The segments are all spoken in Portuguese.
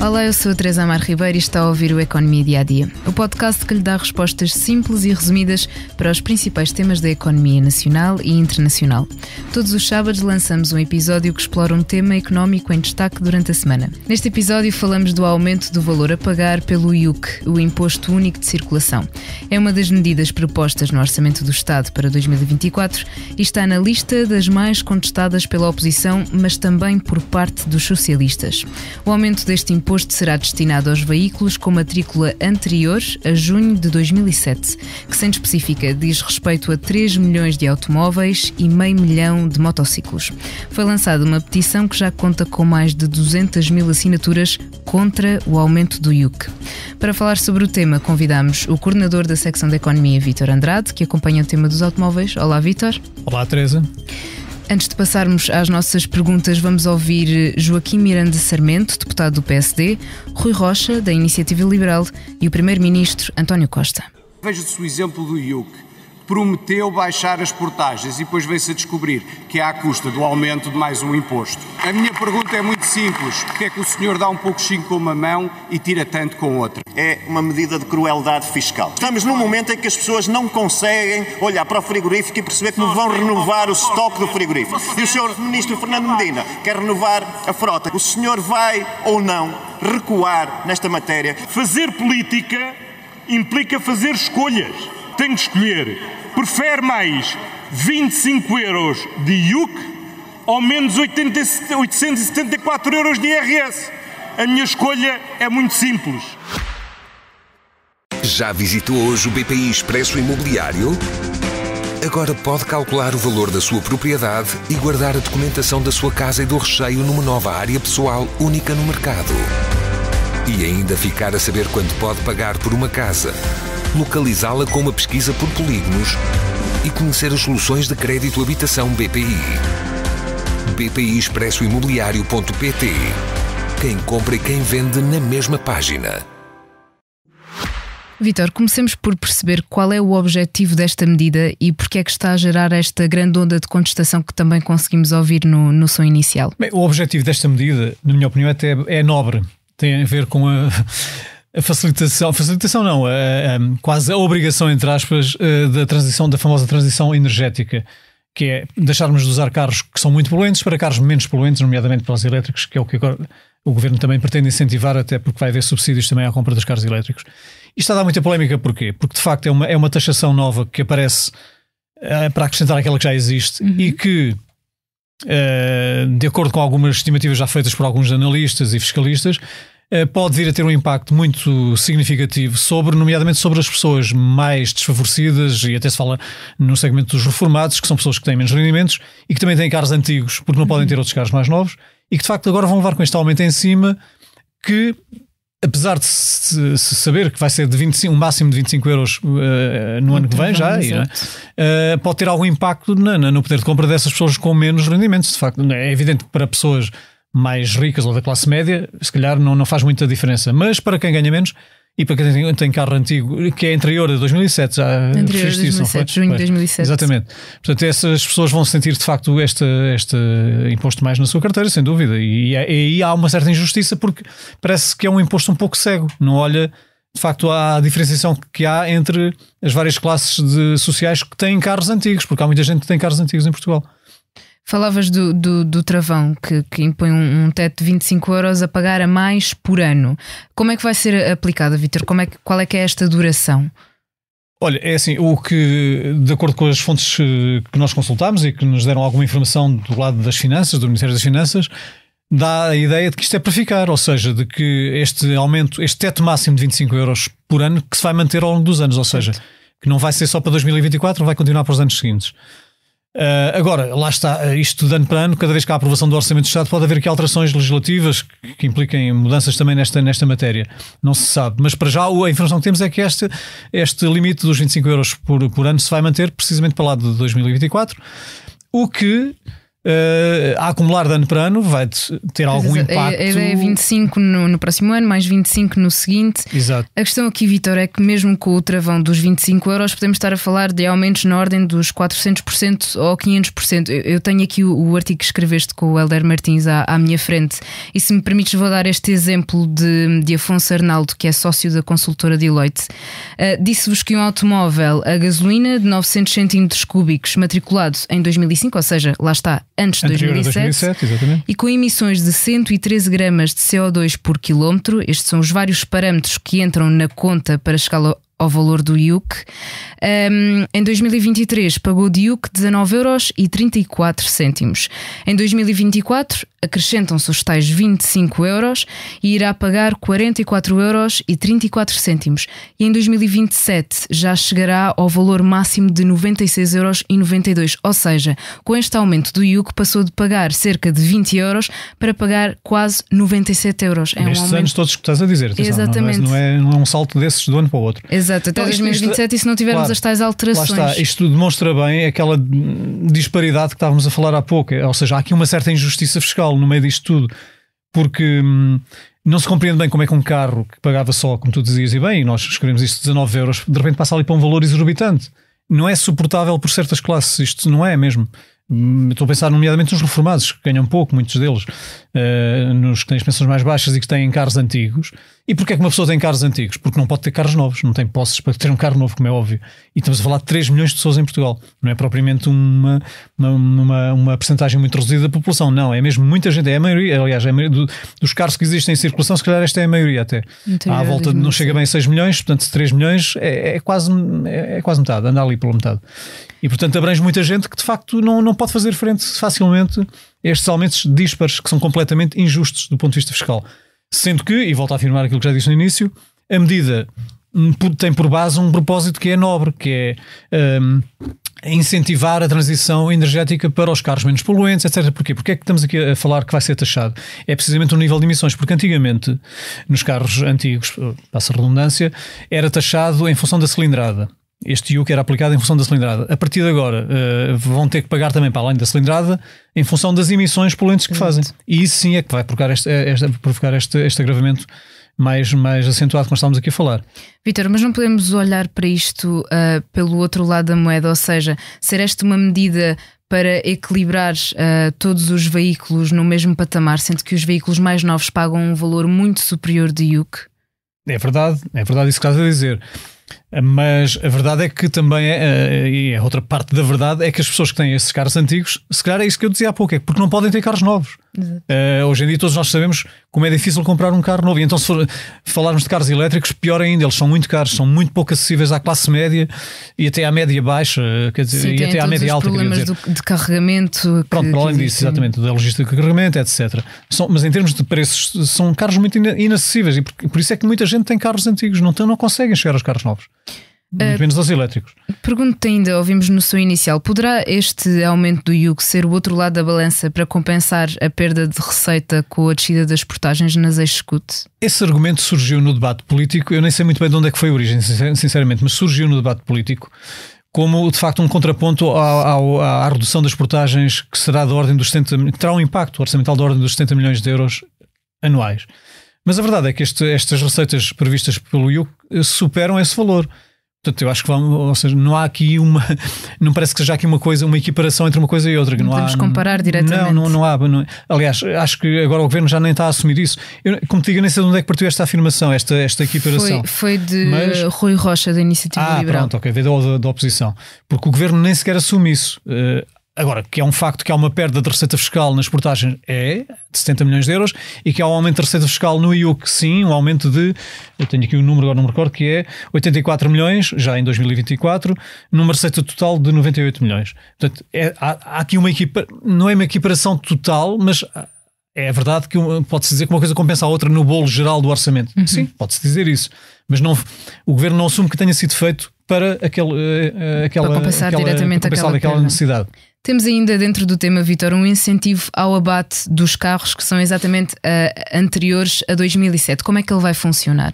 Olá, eu sou a Teresa Amar Ribeiro e está a ouvir o Economia Dia a Dia, o podcast que lhe dá respostas simples e resumidas para os principais temas da economia nacional e internacional. Todos os sábados lançamos um episódio que explora um tema económico em destaque durante a semana. Neste episódio falamos do aumento do valor a pagar pelo IUC, o Imposto Único de Circulação. É uma das medidas propostas no Orçamento do Estado para 2024 e está na lista das mais contestadas pela oposição, mas também por parte dos socialistas. O aumento deste imposto será destinado aos veículos com matrícula anterior a junho de 2007, que, sendo específica, diz respeito a 3 milhões de automóveis e meio milhão de motociclos. Foi lançada uma petição que já conta com mais de 200 mil assinaturas contra o aumento do IUC. Para falar sobre o tema, convidamos o coordenador da secção da Economia, Vítor Andrade, que acompanha o tema dos automóveis. Olá, Vítor. Olá, Teresa. Antes de passarmos às nossas perguntas, vamos ouvir Joaquim Miranda Sarmento, deputado do PSD, Rui Rocha, da Iniciativa Liberal, e o primeiro-ministro António Costa. Veja-se o exemplo do IUC. Prometeu baixar as portagens e depois veio-se a descobrir que é à custa do aumento de mais um imposto. A minha pergunta é muito simples. Porque é que o senhor dá um pouquinho com uma mão e tira tanto com outra? É uma medida de crueldade fiscal. Estamos num momento em que as pessoas não conseguem olhar para o frigorífico e perceber que não vão renovar o estoque do frigorífico. E o senhor ministro Fernando Medina quer renovar a frota. O senhor vai ou não recuar nesta matéria? Fazer política implica fazer escolhas. Tem de escolher. Prefere mais 25 euros de IUC ou menos 874 euros de IRS? A minha escolha é muito simples. Já visitou hoje o BPI Expresso Imobiliário? Agora pode calcular o valor da sua propriedade e guardar a documentação da sua casa e do recheio numa nova área pessoal única no mercado. E ainda ficar a saber quanto pode pagar por uma casa, localizá-la com uma pesquisa por polígonos e conhecer as soluções de crédito habitação BPI. bpiexpressoimobiliario.pt. Quem compra e quem vende na mesma página. Vítor, comecemos por perceber qual é o objetivo desta medida e porque é que está a gerar esta grande onda de contestação que também conseguimos ouvir no som inicial. Bem, o objetivo desta medida, na minha opinião, até é nobre. Tem a ver com a facilitação não, quase a obrigação, entre aspas, da famosa transição energética, que é deixarmos de usar carros que são muito poluentes para carros menos poluentes, nomeadamente para os elétricos, que é o que agora o Governo também pretende incentivar, até porque vai haver subsídios também à compra dos carros elétricos. Isto está a dar muita polémica, porquê? Porque de facto é uma taxação nova que aparece para acrescentar aquela que já existe e que, de acordo com algumas estimativas já feitas por alguns analistas e fiscalistas, pode vir a ter um impacto muito significativo nomeadamente sobre as pessoas mais desfavorecidas, e até se fala no segmento dos reformados, que são pessoas que têm menos rendimentos e que também têm carros antigos porque não podem ter outros carros mais novos e que de facto agora vão levar com este aumento em cima, que apesar de se saber que vai ser de um máximo de 25 euros no ano que vem já, pode ter algum impacto no poder de compra dessas pessoas com menos rendimentos. De facto, é evidente que para pessoas mais ricas ou da classe média, se calhar não faz muita diferença, mas para quem ganha menos e para quem tem carro antigo, que é anterior a 2007, já anterior a 2007, junho de 2007. Exatamente. Portanto, essas pessoas vão sentir de facto este imposto mais na sua carteira, sem dúvida, e aí há uma certa injustiça porque parece que é um imposto um pouco cego, não olha de facto à diferenciação que há entre as várias classes sociais que têm carros antigos, porque há muita gente que tem carros antigos em Portugal. Falavas do travão que impõe um teto de 25 euros a pagar a mais por ano. Como é que vai ser aplicada, Vítor? Qual é que é esta duração? Olha, é assim, o que, de acordo com as fontes que nós consultámos e que nos deram alguma informação do lado das finanças, do Ministério das Finanças, dá a ideia de que isto é para ficar, ou seja, de que este aumento, este teto máximo de 25 euros por ano, que se vai manter ao longo dos anos, ou seja, que não vai ser só para 2024, vai continuar para os anos seguintes. Agora, lá está, isto de ano para ano, cada vez que há a aprovação do Orçamento do Estado pode haver aqui alterações legislativas que impliquem mudanças também nesta matéria, não se sabe, mas para já a informação que temos é que este limite dos 25 euros por ano se vai manter precisamente para lá de 2024, o que a acumular de ano para ano, vai ter algum impacto. A ideia é 25 no próximo ano, mais 25 no seguinte. Exato. A questão aqui, Vítor, é que mesmo com o travão dos 25 euros, podemos estar a falar de aumentos na ordem dos 400% ou 500%. Eu tenho aqui o artigo que escreveste com o Helder Martins à minha frente, e se me permites vou dar este exemplo de Afonso Arnaldo, que é sócio da consultora Deloitte. Disse-vos que um automóvel a gasolina de 900 centímetros cúbicos matriculado em 2005, ou seja, lá está, antes de 2007, exatamente. E com emissões de 113 gramas de CO2 por quilómetro, estes são os vários parâmetros que entram na conta para chegar ao valor do IUC. Em 2023 pagou de IUC 19,34 €. Em 2024 acrescentam-se os tais 25 euros e irá pagar 44,34 €. E em 2027 já chegará ao valor máximo de 96,92 €. Ou seja, com este aumento do IUC passou de pagar cerca de 20 euros para pagar quase 97 euros. É nestes anos todos que estás a dizer. Atenção, exatamente. Não é um salto desses de um ano para o outro. Exato, até 2027 e se não tivermos claro, as tais alterações. Lá está, isto demonstra bem aquela disparidade que estávamos a falar há pouco. Ou seja, há aqui uma certa injustiça fiscal no meio disto tudo, porque não se compreende bem como é que um carro que pagava só, como tu dizias, e bem, nós escrevemos isto, 19 euros, de repente passa ali para um valor exorbitante. Não é suportável por certas classes, isto não é mesmo. Estou a pensar nomeadamente nos reformados, que ganham pouco, muitos deles, nos que têm as pensões mais baixas e que têm carros antigos. E porquê é que uma pessoa tem carros antigos? Porque não pode ter carros novos, não tem posses para ter um carro novo, como é óbvio. E estamos a falar de 3 milhões de pessoas em Portugal. Não é propriamente uma percentagem muito reduzida da população, não, é mesmo muita gente, é a maioria, aliás, é a maioria dos carros que existem em circulação, se calhar esta é a maioria até. À volta de não chega bem a 6 milhões, portanto 3 milhões é quase metade, anda ali pela metade. E portanto abrange muita gente que de facto não pode fazer frente facilmente a estes aumentos díspares que são completamente injustos do ponto de vista fiscal. Sendo que, e volto a afirmar aquilo que já disse no início, a medida tem por base um propósito que é nobre, que é incentivar a transição energética para os carros menos poluentes, etc. Porquê? Porque é que estamos aqui a falar que vai ser taxado? É precisamente o nível de emissões, porque antigamente, nos carros antigos, passa a redundância, era taxado em função da cilindrada. Este IUC era aplicado em função da cilindrada. A partir de agora vão ter que pagar também, para além da cilindrada, em função das emissões poluentes que fazem. E isso sim é que vai provocar este agravamento mais acentuado que nós estamos aqui a falar. Vítor, mas não podemos olhar para isto pelo outro lado da moeda, ou seja, ser esta uma medida para equilibrar todos os veículos no mesmo patamar, sendo que os veículos mais novos pagam um valor muito superior de IUC? É verdade isso que estás a dizer. Mas a verdade é que também e a outra parte da verdade é que as pessoas que têm esses carros antigos, se calhar é isso que eu dizia há pouco, é porque não podem ter carros novos. Hoje em dia todos nós sabemos como é difícil comprar um carro novo, e então se falarmos de carros elétricos, pior ainda, eles são muito caros, são muito pouco acessíveis à classe média e até à média baixa, quer dizer, sim, e até à média alta. Problemas de carregamento. Pronto, para além disso, exatamente, da logística de carregamento, etc. Mas em termos de preços, são carros muito inacessíveis, e por isso é que muita gente tem carros antigos, não conseguem chegar aos carros novos. Muito menos aos elétricos. Pergunto-te ainda, ouvimos no seu inicial, poderá este aumento do IUC ser o outro lado da balança para compensar a perda de receita com a descida das portagens nas ex-SCUT? Esse argumento surgiu no debate político, eu nem sei muito bem de onde é que foi a origem, sinceramente, mas surgiu no debate político como de facto um contraponto à redução das portagens, que será da ordem dos 70, que terá um impacto orçamental da ordem dos 70 milhões de euros anuais. Mas a verdade é que estas receitas previstas pelo IUC superam esse valor. Portanto, eu acho que ou seja, não há aqui não parece que seja aqui uma equiparação entre uma coisa e outra. Não podemos comparar diretamente. Não há. Aliás, acho que agora o Governo já nem está a assumir isso. Eu, como te digo, nem sei de onde é que partiu esta afirmação, esta equiparação. Foi de Rui Rocha, da Iniciativa Liberal. Pronto, ok, veio da oposição. Porque o Governo nem sequer assume isso. Agora, que é um facto que há uma perda de receita fiscal nas portagens de 70 milhões de euros, e que há um aumento de receita fiscal no IUC, sim, um aumento de, eu tenho aqui o número, agora não me recordo, que é 84 milhões, já em 2024, numa receita total de 98 milhões. Portanto, há aqui não é uma equiparação total, mas é verdade que pode-se dizer que uma coisa compensa a outra no bolo geral do orçamento. Uhum. Sim, pode-se dizer isso. Mas o Governo não assume que tenha sido feito para para compensar diretamente aquela necessidade. Temos ainda dentro do tema, Vítor, um incentivo ao abate dos carros que são exatamente anteriores a 2007. Como é que ele vai funcionar?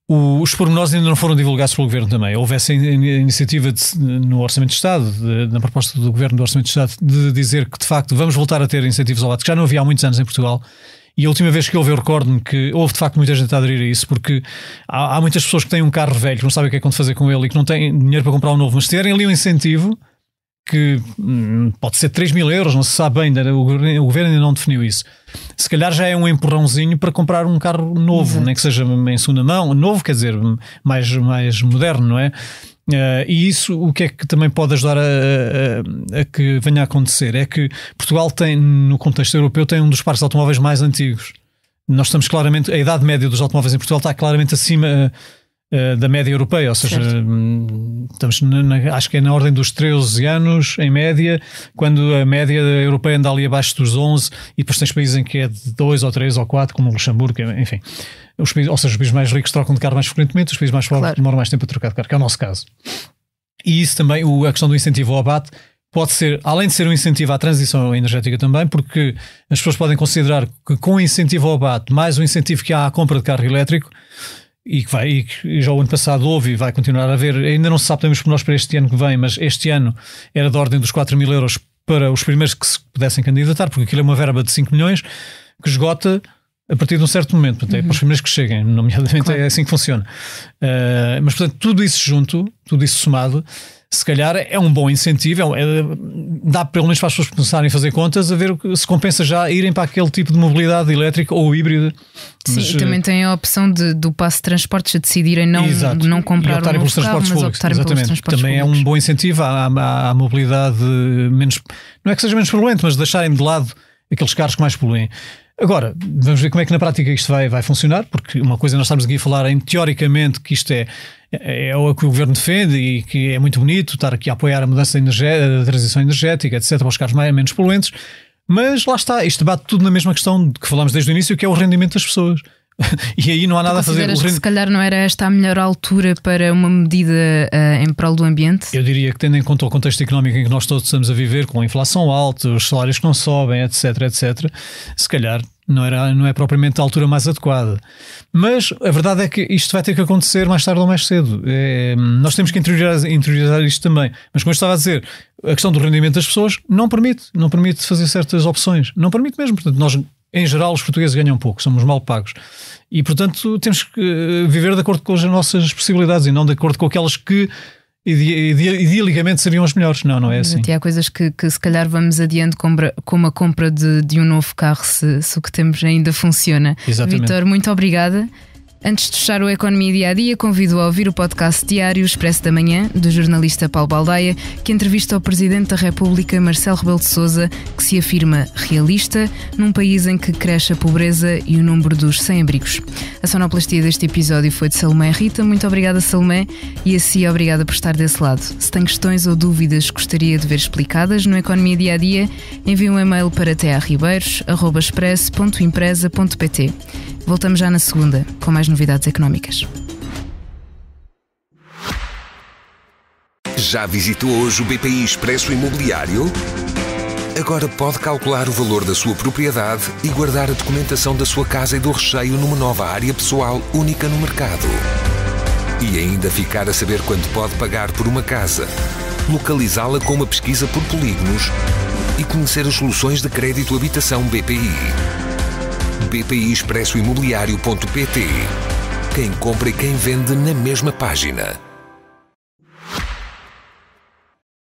Os pormenores ainda não foram divulgados pelo Governo também. Houve essa iniciativa no Orçamento de Estado, na proposta do Governo do Orçamento de Estado, de dizer que de facto vamos voltar a ter incentivos ao abate, que já não havia há muitos anos em Portugal. E a última vez que houve, eu recordo-me que houve de facto muita gente a aderir a isso, porque há muitas pessoas que têm um carro velho, que não sabem o que é que vão fazer com ele e que não têm dinheiro para comprar um novo, mas se tiverem ali um incentivo, que pode ser 3.000 euros, não se sabe bem, o Governo ainda não definiu isso. Se calhar já é um empurrãozinho para comprar um carro novo, nem que seja em segunda mão, novo, quer dizer, mais moderno, não é? E isso, o que é que também pode ajudar a que venha a acontecer? É que Portugal tem, no contexto europeu, tem um dos parques de automóveis mais antigos. Nós estamos claramente, a idade média dos automóveis em Portugal está claramente acima da média europeia, ou seja, estamos acho que é na ordem dos 13 anos em média, quando a média europeia anda ali abaixo dos 11, e depois tens países em que é de 2 ou 3 ou 4, como o Luxemburgo, enfim. Ou seja, os países mais ricos trocam de carro mais frequentemente, os países mais pobres demoram mais tempo a trocar de carro, que é o nosso caso. E isso também, a questão do incentivo ao abate, pode ser, além de ser um incentivo à transição energética também, porque as pessoas podem considerar que com o incentivo ao abate, mais o incentivo que há à compra de carro elétrico, e que já o ano passado houve e vai continuar a haver, ainda não se sabe temos por nós para este ano que vem, mas este ano era da ordem dos 4.000 euros para os primeiros que se pudessem candidatar, porque aquilo é uma verba de 5 milhões que esgota a partir de um certo momento, portanto, é para os primeiros que cheguem, nomeadamente é assim que funciona. Mas portanto, tudo isso junto, tudo isso somado, se calhar é um bom incentivo, dá pelo menos para as pessoas começarem a fazer contas, a ver se compensa já irem para aquele tipo de mobilidade elétrica ou híbrida. Sim, mas, e também tem a opção do passe de transportes, a decidirem não comprar um novo carro, mas optarem pelos transportes também públicos. É um bom incentivo à mobilidade menos, não é que seja menos poluente, mas deixarem de lado aqueles carros que mais poluem. Agora, vamos ver como é que na prática isto vai funcionar, porque uma coisa nós estamos aqui a falar teoricamente que isto é o que o Governo defende e que é muito bonito estar aqui a apoiar a mudança da transição energética, etc, para os carros menos poluentes, mas lá está, isto bate tudo na mesma questão de que falamos desde o início, que é o rendimento das pessoas. E aí não há nada a fazer. Que se calhar não era esta a melhor altura para uma medida em prol do ambiente? Eu diria que, tendo em conta o contexto económico em que nós todos estamos a viver, com a inflação alta, os salários que não sobem, etc, se calhar não é propriamente a altura mais adequada. Mas a verdade é que isto vai ter que acontecer mais tarde ou mais cedo. Nós temos que interiorizar isto também. Mas como eu estava a dizer, a questão do rendimento das pessoas não permite fazer certas opções. Não permite mesmo. Portanto, nós, em geral, os portugueses ganham pouco, somos mal pagos. E, portanto, temos que viver de acordo com as nossas possibilidades e não de acordo com aquelas que idealicamente seriam as melhores. Não é assim. E há coisas que se calhar vamos adiante, como a compra de um novo carro, se o que temos ainda funciona. Exatamente. Vítor, muito obrigada. Antes de fechar o Economia Dia a Dia, convido a ouvir o podcast diário Expresso da Manhã, do jornalista Paulo Baldaia, que entrevista o Presidente da República, Marcelo Rebelo de Sousa, que se afirma realista num país em que cresce a pobreza e o número dos sem-abrigos. A sonoplastia deste episódio foi de Salomé Rita. Muito obrigada, Salomé, e a si obrigada por estar desse lado. Se tem questões ou dúvidas que gostaria de ver explicadas no Economia Dia a Dia, envie um e-mail para tearribeiros@expresso.empresa.pt. Voltamos já na segunda, com mais novidades económicas. Já visitou hoje o BPI Expresso Imobiliário? Agora pode calcular o valor da sua propriedade e guardar a documentação da sua casa e do recheio numa nova área pessoal única no mercado. E ainda ficar a saber quanto pode pagar por uma casa, localizá-la com uma pesquisa por polígonos e conhecer as soluções de crédito habitação BPI. bpiexpressoimobiliario.pt. Quem compra e quem vende na mesma página.